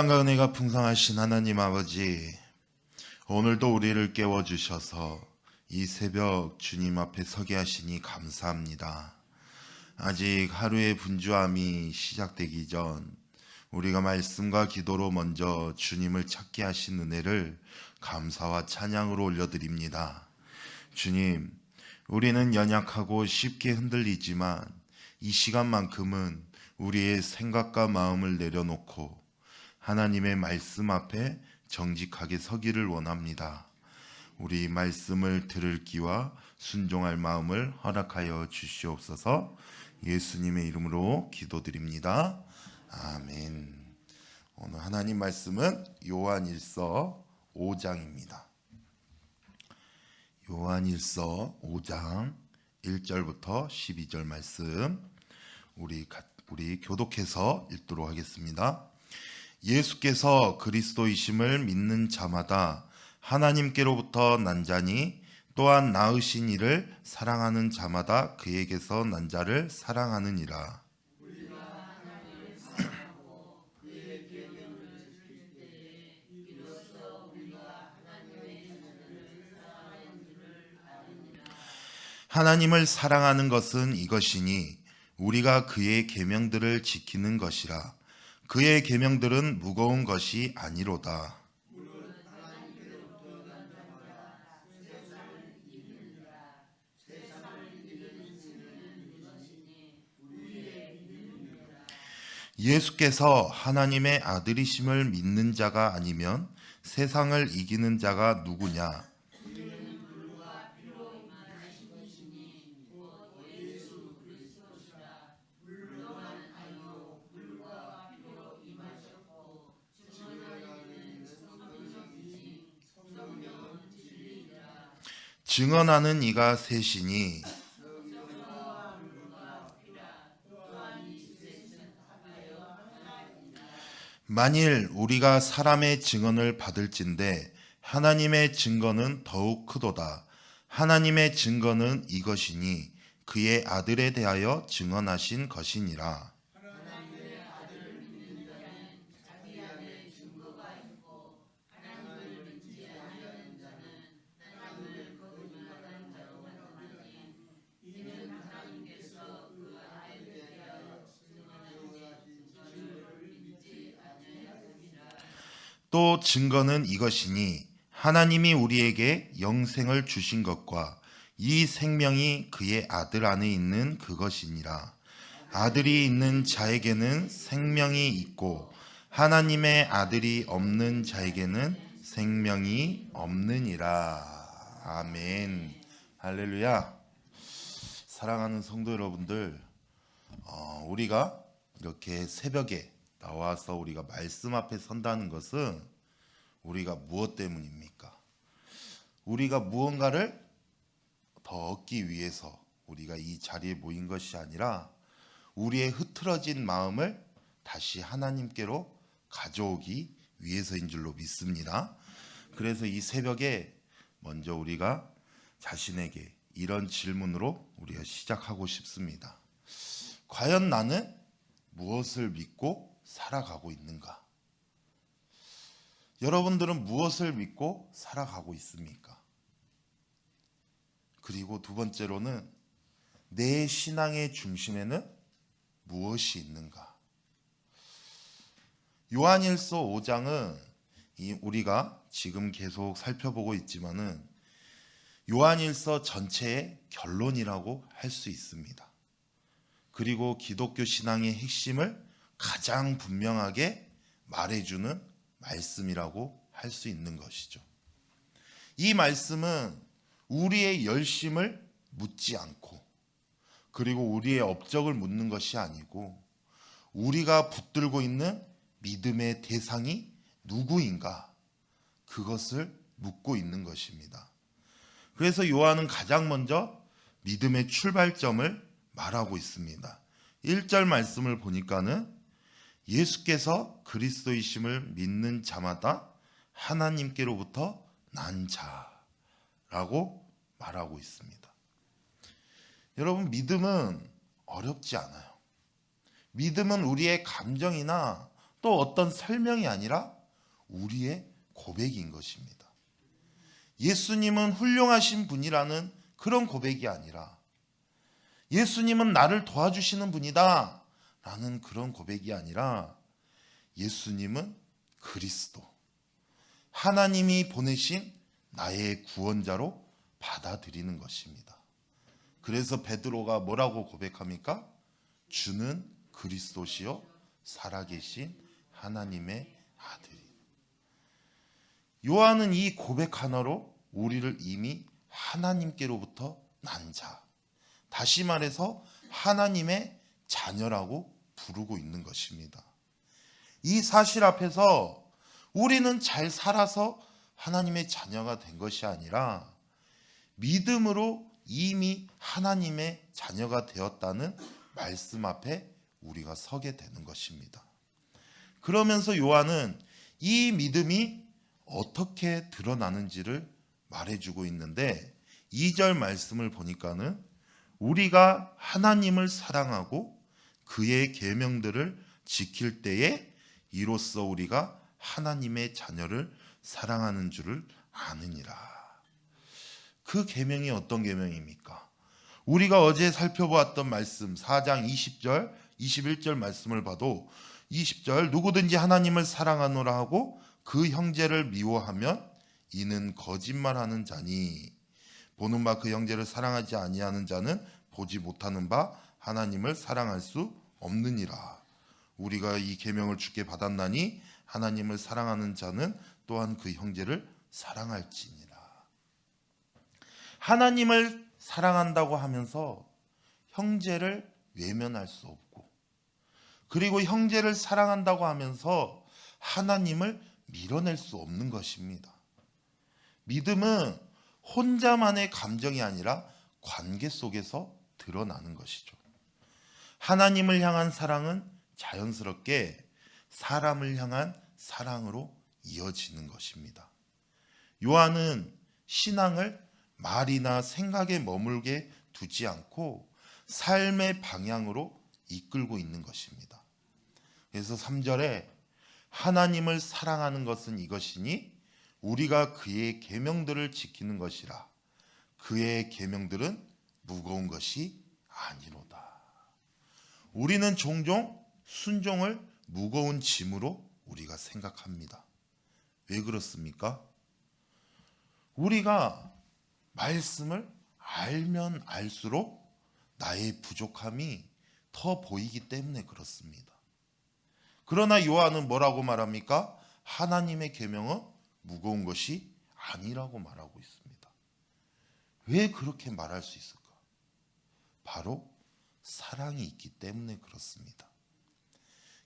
사랑과 은혜가 풍성하신 하나님 아버지, 오늘도 우리를 깨워주셔서 이 새벽 주님 앞에 서게 하시니 감사합니다. 아직 하루의 분주함이 시작되기 전 우리가 말씀과 기도로 먼저 주님을 찾게 하신 은혜를 감사와 찬양으로 올려드립니다. 주님, 우리는 연약하고 쉽게 흔들리지만 이 시간만큼은 우리의 생각과 마음을 내려놓고 하나님의 말씀 앞에 정직하게 서기를 원합니다. 우리 말씀을 들을 귀와 순종할 마음을 허락하여 주시옵소서. 예수님의 이름으로 기도드립니다. 아멘. 오늘 하나님 말씀은 요한일서 5장입니다. 요한일서 5장 1절부터 12절 말씀 우리 교독해서 읽도록 하겠습니다. 예수께서 그리스도이심을 믿는 자마다 하나님께로부터 난 자니 또한 낳으신 이를 사랑하는 자마다 그에게서 난 자를 사랑하느니라. 하나님을 사랑하는 것은 이것이니 우리가 그의 계명들을 지키는 것이라. 그의 계명들은 무거운 것이 아니로다. 예수께서 하나님의 아들이심을 믿는 자가 아니면 세상을 이기는 자가 누구냐? 증언하는 이가 셋이니 만일 우리가 사람의 증언을 받을진대 하나님의 증거는 더욱 크도다. 하나님의 증거는 이것이니 그의 아들에 대하여 증언하신 것이니라. 또 증거는 이것이니 하나님이 우리에게 영생을 주신 것과 이 생명이 그의 아들 안에 있는 그것이니라. 아들이 있는 자에게는 생명이 있고 하나님의 아들이 없는 자에게는 생명이 없느니라. 아멘. 할렐루야. 사랑하는 성도 여러분들, 우리가 이렇게 새벽에 나와서 우리가 말씀 앞에 선다는 것은 우리가 무엇 때문입니까? 우리가 무언가를 더 얻기 위해서 우리가 이 자리에 모인 것이 아니라 우리의 흐트러진 마음을 다시 하나님께로 가져오기 위해서인 줄로 믿습니다. 그래서 이 새벽에 먼저 우리가 자신에게 이런 질문으로 우리가 시작하고 싶습니다. 과연 나는 무엇을 믿고 살아가고 있는가? 여러분들은 무엇을 믿고 살아가고 있습니까? 그리고 두 번째로는 내 신앙의 중심에는 무엇이 있는가? 요한일서 5장은 우리가 지금 계속 살펴보고 있지만은 요한일서 전체의 결론이라고 할 수 있습니다. 그리고 기독교 신앙의 핵심을 가장 분명하게 말해주는 말씀이라고 할 수 있는 것이죠. 이 말씀은 우리의 열심을 묻지 않고 그리고 우리의 업적을 묻는 것이 아니고 우리가 붙들고 있는 믿음의 대상이 누구인가 그것을 묻고 있는 것입니다. 그래서 요한은 가장 먼저 믿음의 출발점을 말하고 있습니다. 1절 말씀을 보니까는 예수께서 그리스도이심을 믿는 자마다 하나님께로부터 난 자라고 말하고 있습니다. 여러분, 믿음은 어렵지 않아요. 믿음은 우리의 감정이나 또 어떤 설명이 아니라 우리의 고백인 것입니다. 예수님은 훌륭하신 분이라는 그런 고백이 아니라 예수님은 나를 도와주시는 분이다 라는 그런 고백이 아니라 예수님은 그리스도, 하나님이 보내신 나의 구원자로 받아들이는 것입니다. 그래서 베드로가 뭐라고 고백합니까? 주는 그리스도시요 살아계신 하나님의 아들이. 요한은 이 고백 하나로 우리를 이미 하나님께로부터 난 자, 다시 말해서 하나님의 자녀라고 부르고 있는 것입니다. 이 사실 앞에서 우리는 잘 살아서 하나님의 자녀가 된 것이 아니라 믿음으로 이미 하나님의 자녀가 되었다는 말씀 앞에 우리가 서게 되는 것입니다. 그러면서 요한은 이 믿음이 어떻게 드러나는지를 말해주고 있는데 2절 말씀을 보니까는 우리가 하나님을 사랑하고 그의 계명들을 지킬 때에 이로써 우리가 하나님의 자녀를 사랑하는 줄을 아느니라. 그 계명이 어떤 계명입니까? 우리가 어제 살펴보았던 말씀 4장 20절 21절 말씀을 봐도 20절 누구든지 하나님을 사랑하노라 하고 그 형제를 미워하면 이는 거짓말하는 자니 보는 바 그 형제를 사랑하지 아니하는 자는 보지 못하는 바 하나님을 사랑할 수 없느니라. 우리가 이 계명을 주께 받았나니 하나님을 사랑하는 자는 또한 그 형제를 사랑할지니라. 하나님을 사랑한다고 하면서 형제를 외면할 수 없고, 그리고 형제를 사랑한다고 하면서 하나님을 밀어낼 수 없는 것입니다. 믿음은 혼자만의 감정이 아니라 관계 속에서 드러나는 것이죠. 하나님을 향한 사랑은 자연스럽게 사람을 향한 사랑으로 이어지는 것입니다. 요한은 신앙을 말이나 생각에 머물게 두지 않고 삶의 방향으로 이끌고 있는 것입니다. 그래서 3절에 하나님을 사랑하는 것은 이것이니 우리가 그의 계명들을 지키는 것이라. 그의 계명들은 무거운 것이 아니로다. 우리는 종종 순종을 무거운 짐으로 우리가 생각합니다. 왜 그렇습니까? 우리가 말씀을 알면 알수록 나의 부족함이 더 보이기 때문에 그렇습니다. 그러나 요한은 뭐라고 말합니까? 하나님의 계명은 무거운 것이 아니라고 말하고 있습니다. 왜 그렇게 말할 수 있을까? 바로 사랑이 있기 때문에 그렇습니다.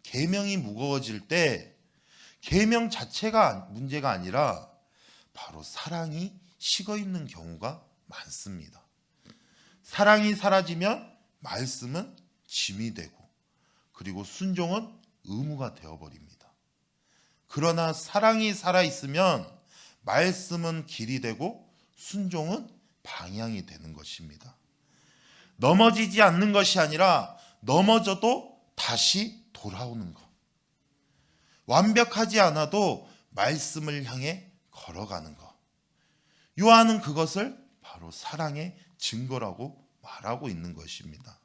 계명이 무거워질 때 계명 자체가 문제가 아니라 바로 사랑이 식어 있는 경우가 많습니다. 사랑이 사라지면 말씀은 짐이 되고 그리고 순종은 의무가 되어버립니다. 그러나 사랑이 살아있으면 말씀은 길이 되고 순종은 방향이 되는 것입니다. 넘어지지 않는 것이 아니라 넘어져도 다시 돌아오는 것. 완벽하지 않아도 말씀을 향해 걸어가는 것. 요한은 그것을 바로 사랑의 증거라고 말하고 있는 것입니다.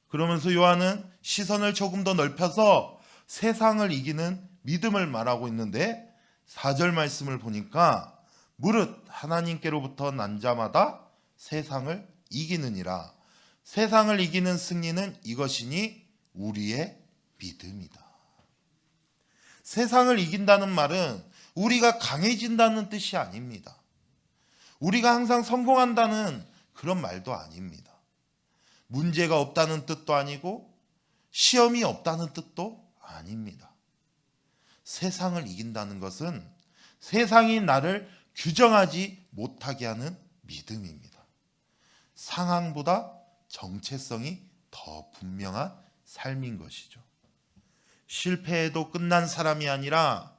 그러면서 요한은 시선을 조금 더 넓혀서 세상을 이기는 믿음을 말하고 있는데 4절 말씀을 보니까 무릇 하나님께로부터 난 자마다 세상을 이기느니라. 세상을 이기는 승리는 이것이니 우리의 믿음이다. 세상을 이긴다는 말은 우리가 강해진다는 뜻이 아닙니다. 우리가 항상 성공한다는 그런 말도 아닙니다. 문제가 없다는 뜻도 아니고 시험이 없다는 뜻도 아닙니다. 세상을 이긴다는 것은 세상이 나를 규정하지 못하게 하는 믿음입니다. 상황보다 정체성이 더 분명한 삶인 것이죠. 실패해도 끝난 사람이 아니라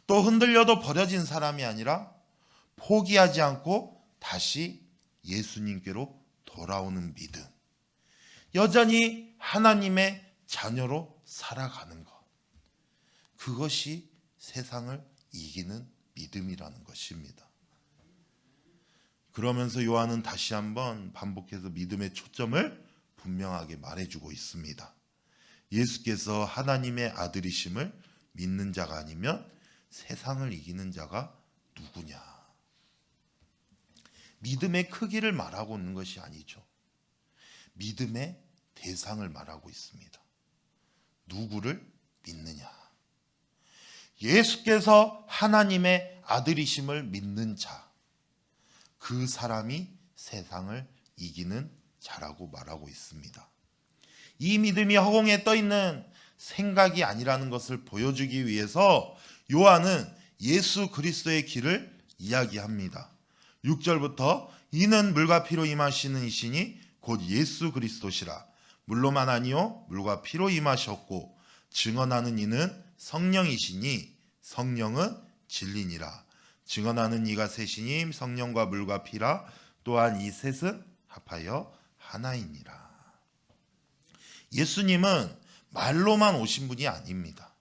또 흔들려도 버려진 사람이 아니라 포기하지 않고 다시 예수님께로 돌아오는 믿음. 여전히 하나님의 자녀로 살아가는 것. 그것이 세상을 이기는 믿음이라는 것입니다. 그러면서 요한은 다시 한번 반복해서 믿음의 초점을 분명하게 말해주고 있습니다. 예수께서 하나님의 아들이심을 믿는 자가 아니면 세상을 이기는 자가 누구냐? 믿음의 크기를 말하고 있는 것이 아니죠. 믿음의 대상을 말하고 있습니다. 누구를 믿느냐? 예수께서 하나님의 아들이심을 믿는 자, 그 사람이 세상을 이기는 자라고 말하고 있습니다. 이 믿음이 허공에 떠 있는 생각이 아니라는 것을 보여주기 위해서 요한은 예수 그리스도의 길을 이야기합니다. 6절부터 이는 물과 피로 임하시는 이시니 곧 예수 그리스도시라. 물로만 아니요 물과 피로 임하셨고 증언하는 이는 성령이시니 성령은 진리니라. 증언하는 이가 셋이니 성령과 물과 피라. 또한 이 셋은 합하여 하나이니라. 예수님은 말로만 오신 분이 아닙니다.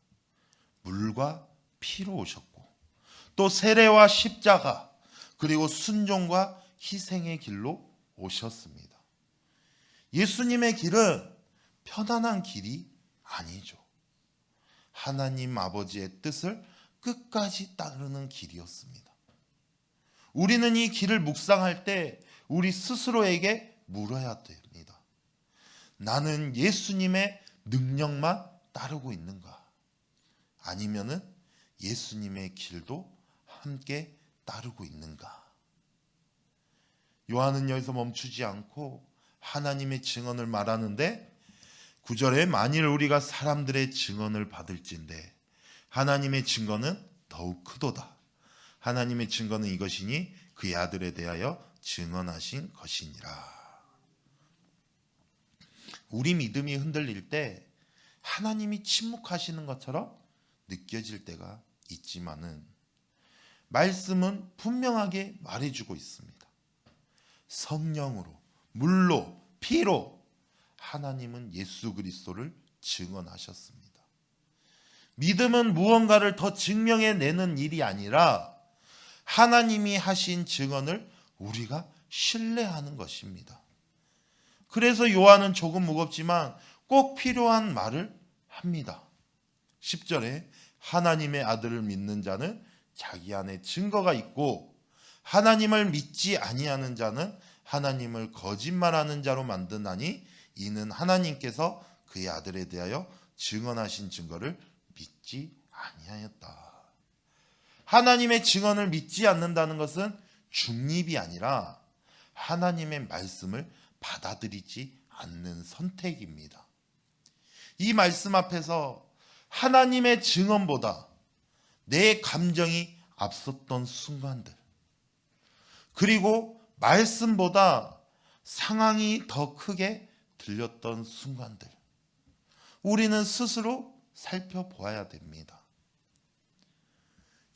물과 피로 오셨고 또 세례와 십자가 그리고 순종과 희생의 길로 오셨습니다. 예수님의 길은 편안한 길이 아니죠. 하나님 아버지의 뜻을 끝까지 따르는 길이었습니다. 우리는 이 길을 묵상할 때 우리 스스로에게 물어야 됩니다. 나는 예수님의 능력만 따르고 있는가? 아니면은 예수님의 길도 함께 따르고 있는가? 요한은 여기서 멈추지 않고 하나님의 증언을 말하는데 9절에 만일 우리가 사람들의 증언을 받을진대 하나님의 증거는 더욱 크도다. 하나님의 증거는 이것이니 그의 아들에 대하여 증언하신 것이니라. 우리 믿음이 흔들릴 때 하나님이 침묵하시는 것처럼 느껴질 때가 있지만은 말씀은 분명하게 말해주고 있습니다. 성령으로, 물로, 피로 하나님은 예수 그리스도를 증언하셨습니다. 믿음은 무언가를 더 증명해내는 일이 아니라 하나님이 하신 증언을 우리가 신뢰하는 것입니다. 그래서 요한은 조금 무겁지만 꼭 필요한 말을 합니다. 10절에 하나님의 아들을 믿는 자는 자기 안에 증거가 있고 하나님을 믿지 아니하는 자는 하나님을 거짓말하는 자로 만드나니 이는 하나님께서 그의 아들에 대하여 증언하신 증거를 믿지 아니하였다. 하나님의 증언을 믿지 않는다는 것은 중립이 아니라 하나님의 말씀을 받아들이지 않는 선택입니다. 이 말씀 앞에서 하나님의 증언보다 내 감정이 앞섰던 순간들, 그리고 말씀보다 상황이 더 크게 들렸던 순간들, 우리는 스스로 살펴보아야 됩니다.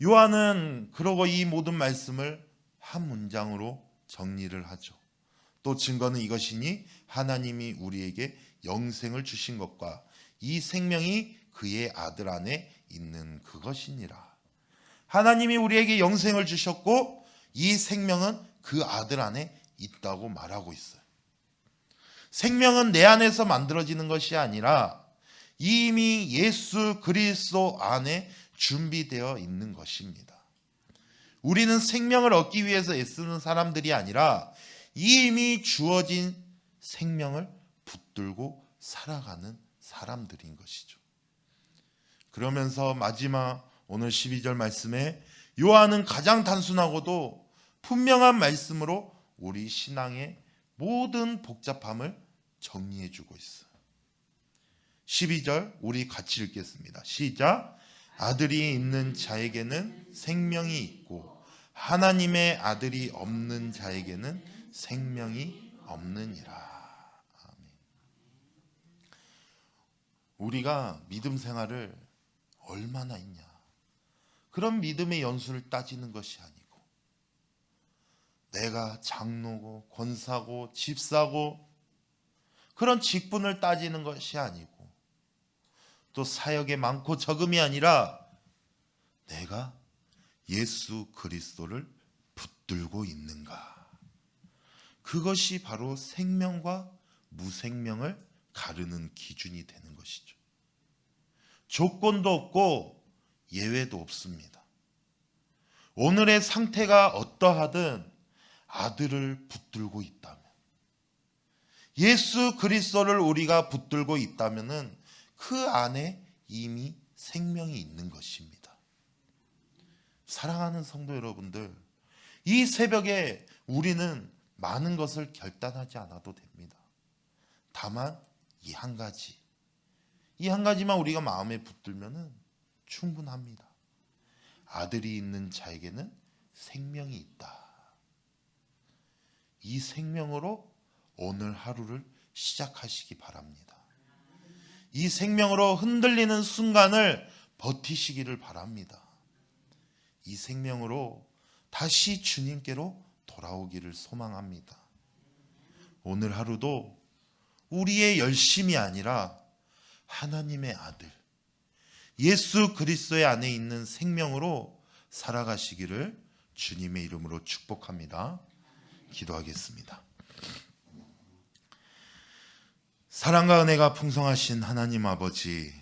요한은 그러고 이 모든 말씀을 한 문장으로 정리를 하죠. 또 증거는 이것이니 하나님이 우리에게 영생을 주신 것과 이 생명이 그의 아들 안에 있는 그것이니라. 하나님이 우리에게 영생을 주셨고 이 생명은 그 아들 안에 있다고 말하고 있어요. 생명은 내 안에서 만들어지는 것이 아니라 이미 예수 그리스도 안에 준비되어 있는 것입니다. 우리는 생명을 얻기 위해서 애쓰는 사람들이 아니라 이미 주어진 생명을 붙들고 살아가는 사람들인 것이죠. 그러면서 마지막 오늘 12절 말씀에 요한은 가장 단순하고도 분명한 말씀으로 우리 신앙의 모든 복잡함을 정리해 주고 있어요. 12절 우리 같이 읽겠습니다. 시작. 아들이 있는 자에게는 생명이 있고 하나님의 아들이 없는 자에게는 생명이 없느니라. 아멘. 우리가 믿음 생활을 얼마나 있냐, 그런 믿음의 연수를 따지는 것이 아니고 내가 장로고 권사고 집사고 그런 직분을 따지는 것이 아니고 또 사역에 많고 적음이 아니라 내가 예수 그리스도를 붙들고 있는가? 그것이 바로 생명과 무생명을 가르는 기준이 되는 것이죠. 조건도 없고 예외도 없습니다. 오늘의 상태가 어떠하든 아들을 붙들고 있다면, 예수 그리스도를 우리가 붙들고 있다면 그 안에 이미 생명이 있는 것입니다. 사랑하는 성도 여러분들, 이 새벽에 우리는 많은 것을 결단하지 않아도 됩니다. 다만 이 한 가지만 우리가 마음에 붙들면 충분합니다. 아들이 있는 자에게는 생명이 있다. 이 생명으로 오늘 하루를 시작하시기 바랍니다. 이 생명으로 흔들리는 순간을 버티시기를 바랍니다. 이 생명으로 다시 주님께로 돌아오기를 소망합니다. 오늘 하루도 우리의 열심이 아니라 하나님의 아들 예수 그리스도의 안에 있는 생명으로 살아가시기를 주님의 이름으로 축복합니다. 기도하겠습니다. 사랑과 은혜가 풍성하신 하나님 아버지,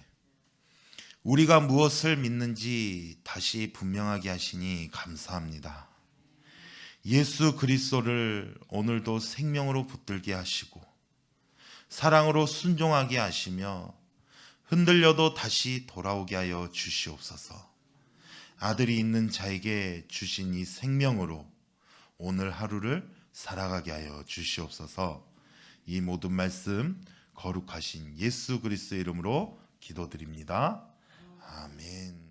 우리가 무엇을 믿는지 다시 분명하게 하시니 감사합니다. 예수 그리스도를 오늘도 생명으로 붙들게 하시고 사랑으로 순종하게 하시며 흔들려도 다시 돌아오게 하여 주시옵소서. 아들이 있는 자에게 주신 이 생명으로 오늘 하루를 살아가게 하여 주시옵소서. 이 모든 말씀 거룩하신 예수 그리스도의 이름으로 기도드립니다. 아멘.